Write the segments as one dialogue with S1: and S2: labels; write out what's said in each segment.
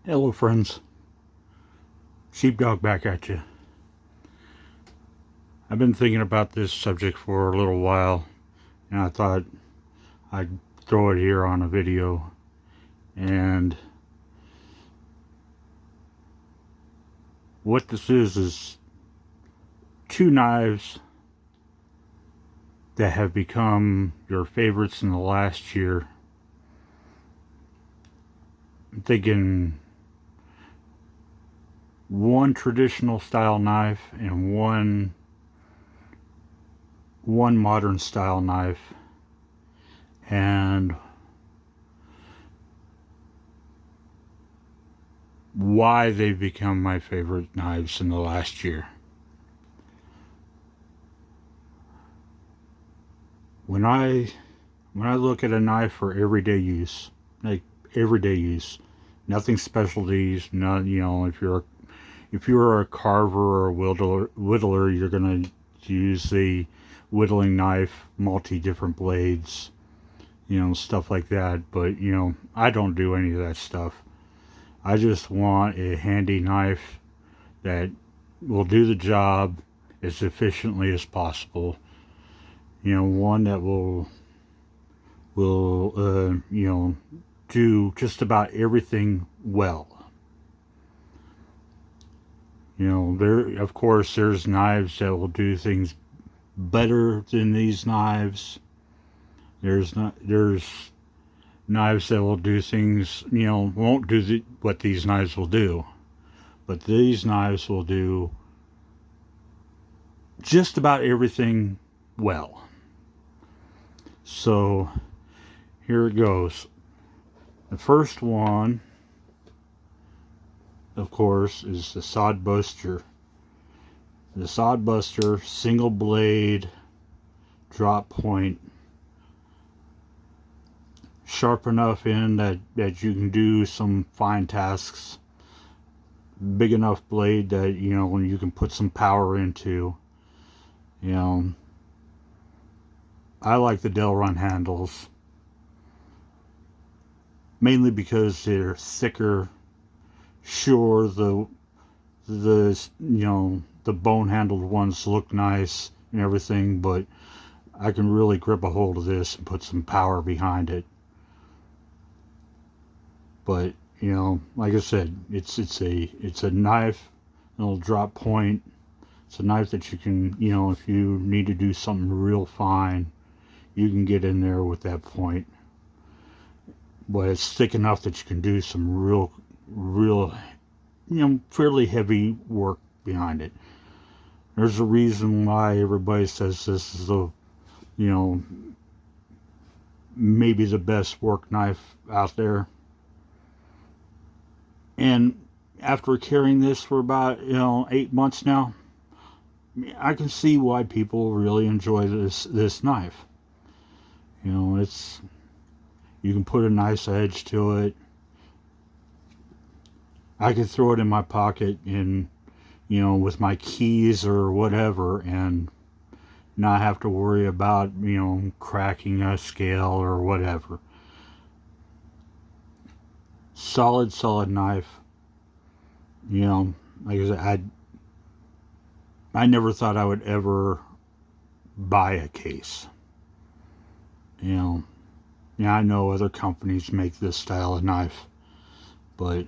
S1: Hello friends, Sheepdog back at you. I've been thinking about this subject for a little while, and I thought I'd throw it here on a video. And what this is two knives that have become your favorites in the last year. I'm thinking one traditional style knife and one modern style knife, and why they've become my favorite knives in the last year. When I look at a knife for everyday use, like everyday use, nothing specialties, not, if you're a carver or a whittler, you're gonna use the whittling knife, multi different blades, stuff like that. But I don't do any of that stuff. I just want a handy knife that will do the job as efficiently as possible. One that will do just about everything well. Of course, there's knives that will do things better than these knives. There's knives that will do things, won't do what these knives will do. But these knives will do just about everything well. So here it goes. The first one, of course, is the Sodbuster. The Sodbuster single blade drop point, sharp enough in that you can do some fine tasks, big enough blade that you can put some power into. I like the Delrin handles mainly because they're thicker. Sure, the bone handled ones look nice and everything, but I can really grip a hold of this and put some power behind it. But like I said, it's a knife, a little drop point. It's a knife that you can, if you need to do something real fine, you can get in there with that point. But it's thick enough that you can do some real, fairly heavy work behind it. There's a reason why everybody says this is the, maybe the best work knife out there. And after carrying this for about 8 months now, I can see why people really enjoy this knife. It's, you can put a nice edge to it. I could throw it in my pocket and with my keys or whatever, and not have to worry about cracking a scale or whatever. Solid knife. Like I said, I never thought I would ever buy a case. I know other companies make this style of knife, but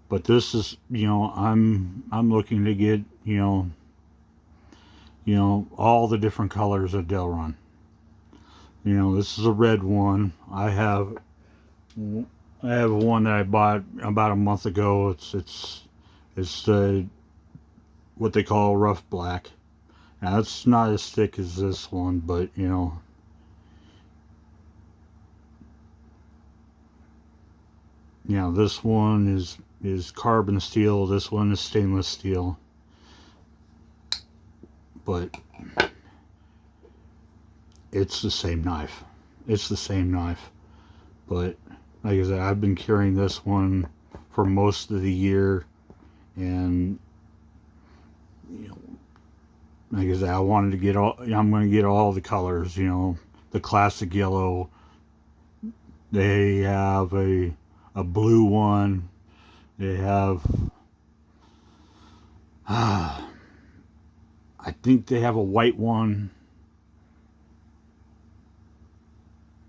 S1: but this is, I'm looking to get, all the different colors of Delrin. This is a red one. I have one that I bought about a month ago. It's the what they call rough black. Now it's not as thick as this one, but this one is carbon steel. This one is stainless steel. But it's the same knife. It's the same knife. But like I said, I've been carrying this one for most of the year, and like I said, I wanted to I'm going to get all the colors. The classic yellow, They have a blue one. They have I think they have a white one.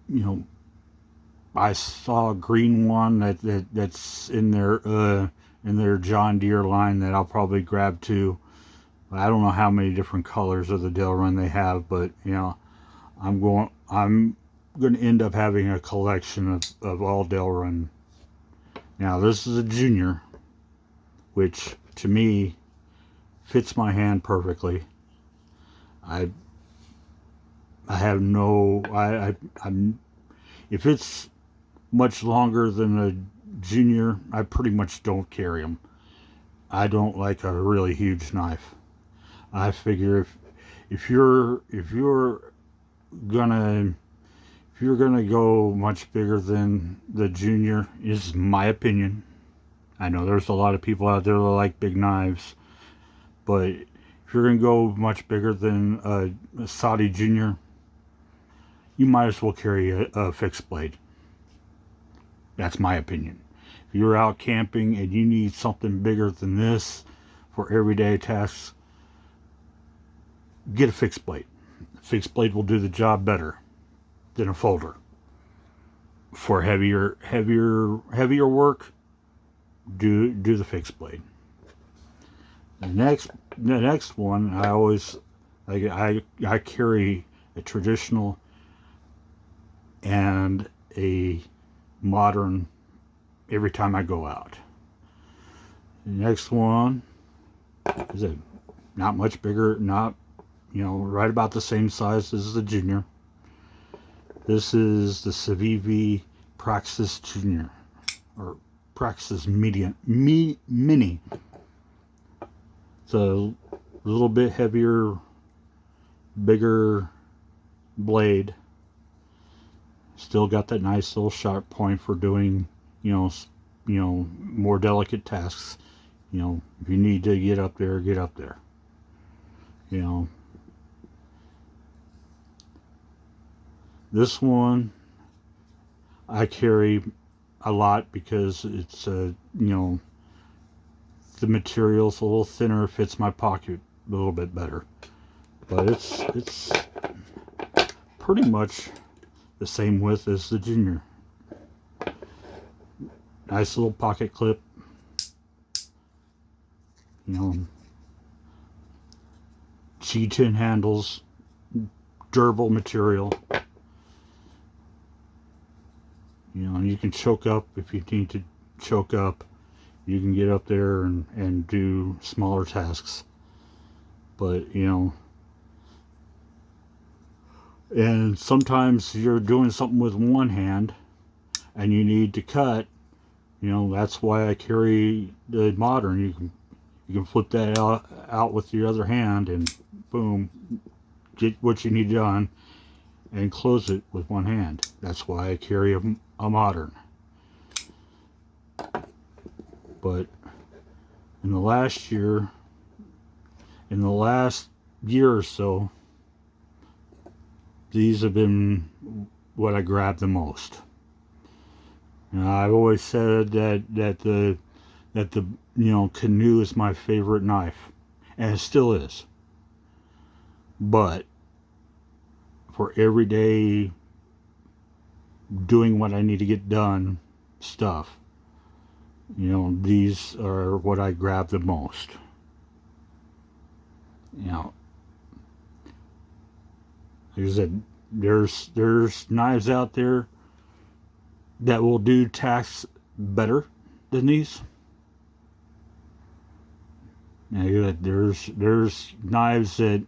S1: You know, I saw a green one that's in their John Deere line that I'll probably grab too. I don't know how many different colors of the Delrin they have, but you know, I'm going to end up having a collection of all Delrin. Now this is a junior, which to me fits my hand perfectly. I have no I'm if it's much longer than a junior, I pretty much don't carry them. I don't like a really huge knife. I figure if you're gonna go much bigger than the junior, is my opinion. I know there's a lot of people out there that like big knives, but if you're gonna go much bigger than a Saudi junior, you might as well carry a fixed blade. That's my opinion. If you're out camping and you need something bigger than this for everyday tasks, get a fixed blade. A fixed blade will do the job better than a folder. For heavier work, do the fixed blade. The next one, I carry a traditional and a modern every time I go out. The next one is not much bigger, not right about the same size as the junior. This is the Civivi Praxis Junior, or Praxis Mini. It's a little bit heavier, bigger blade. Still got that nice little sharp point for doing, more delicate tasks. If you need to get up there, get up there. This one I carry a lot because it's the material's a little thinner, fits my pocket a little bit better. But it's pretty much the same width as the junior. Nice little pocket clip. G10 handles, durable material. You can choke up if you need to choke up. You can get up there and do smaller tasks. But, and sometimes you're doing something with one hand and you need to cut. That's why I carry the modern. You can flip that out with your other hand and boom, get what you need done and close it with one hand. That's why I carry a modern. But in the last year or so, these have been what I grabbed the most. I've always said that the canoe is my favorite knife, and it still is. But for everyday doing what I need to get done stuff, these are what I grab the most. Like I said, there's knives out there that will do tasks better than these. There's knives that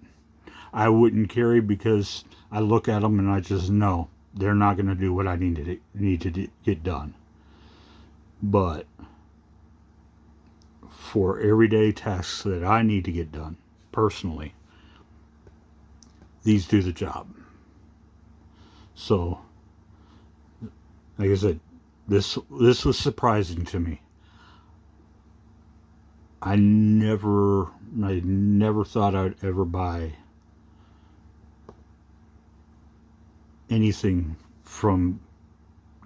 S1: I wouldn't carry because I look at them and I just know they're not going to do what I need to get done. But for everyday tasks that I need to get done personally, these do the job. So, like I said, this was surprising to me. I never thought I'd ever buy anything from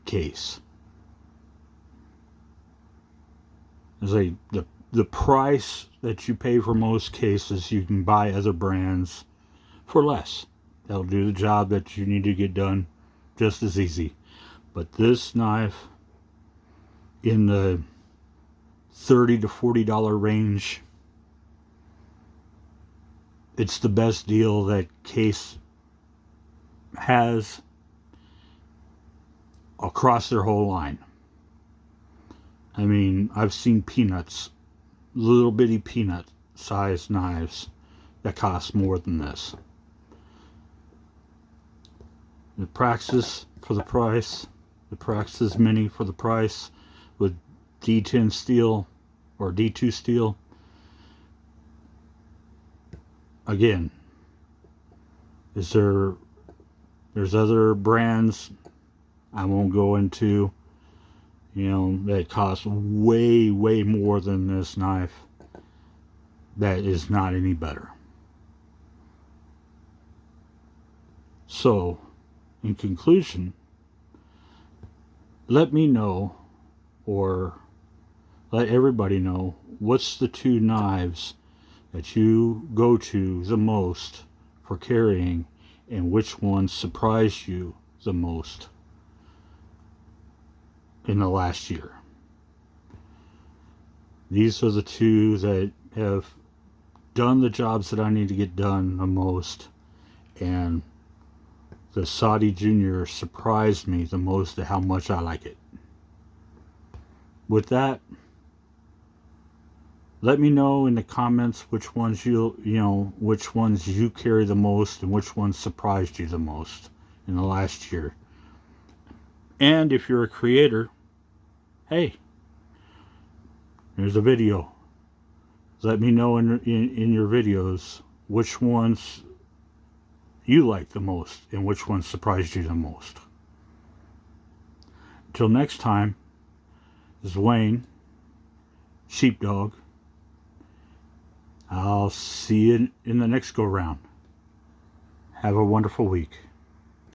S1: case. It's like the price that you pay for most cases, you can buy other brands for less. They'll do the job that you need to get done just as easy. But this knife, in the $30 to $40 range, it's the best deal that Case has across their whole line. I mean, I've seen peanuts, little bitty peanut sized knives that cost more than this. The Praxis for the price, the Praxis Mini for the price, with D10 steel or D2 steel. Again, there's other brands I won't go into, that cost way more than this knife that is not any better. So, in conclusion, let me know, or let everybody know, what's the two knives that you go to the most for carrying, and which one surprised you the most in the last year. These are the two that have done the jobs that I need to get done the most, and the Sadi Junior surprised me the most at how much I like it. With that, let me know in the comments which ones which ones you carry the most and which ones surprised you the most in the last year. And if you're a creator, hey, there's a video. Let me know in your videos which ones you like the most and which ones surprised you the most. Until next time, this is Wayne, Sheepdog. I'll see you in the next go round. Have a wonderful week.